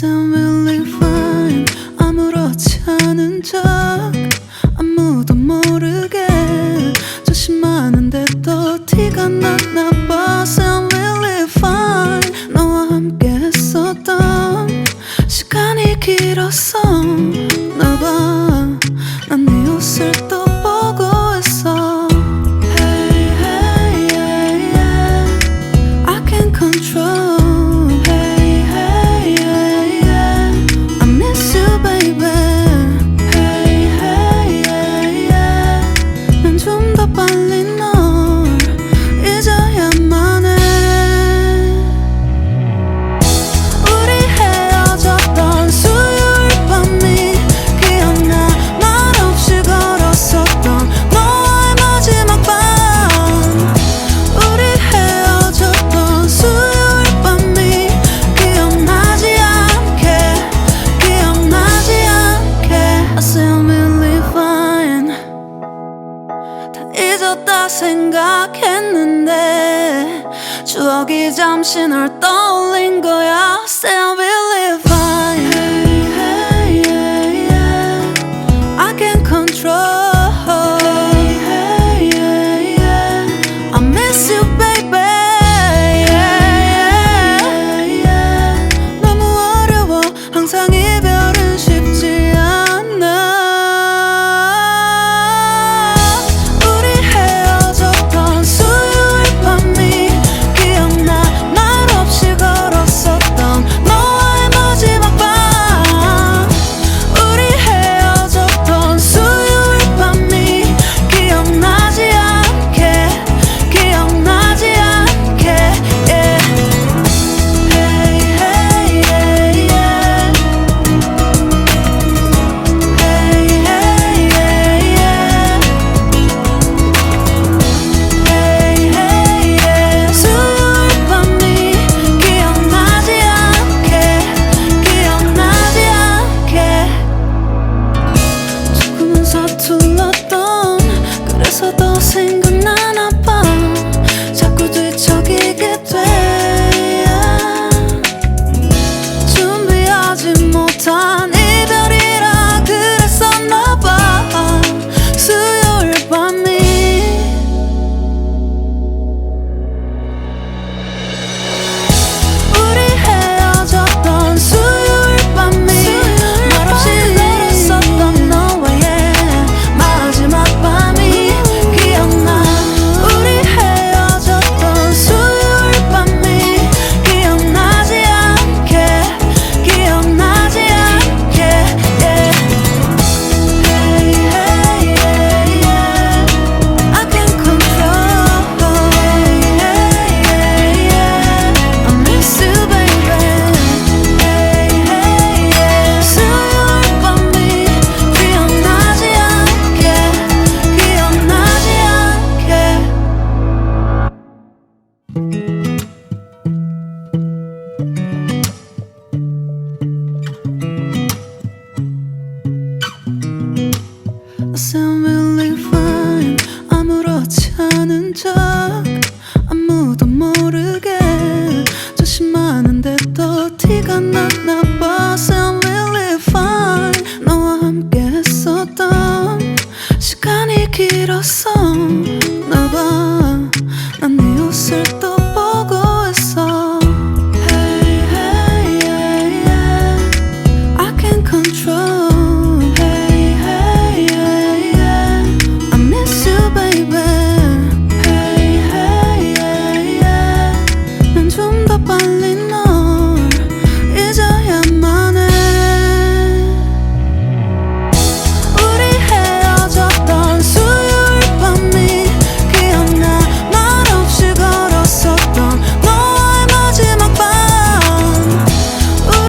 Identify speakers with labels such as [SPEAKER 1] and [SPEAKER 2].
[SPEAKER 1] sound really fine. 아무렇지 않은 척 아무도 모르게 조심하는데 또 티가 났나 봐. Sound really fine. 너와 함께 했었던 시간이 길었어 나 봐. 난 네 옷을 또 보고 있어. Hey, hey, yeah, yeah. I can't control. Hey, hey, yeah, yeah. I miss you, baby. Hey, hey, yeah, yeah. 난 좀 더 빨리 널 잊어야만 해. 우리 헤어졌던 수요일 밤이 기억나. 말없이 걸었었던 너와의 마지막 밤. 우리 헤어졌던 수요일 밤이 기억나지 않게 I sound really fine. 다 잊었다 생각했는데 추억이 잠시 널 떠올린 거야. Sound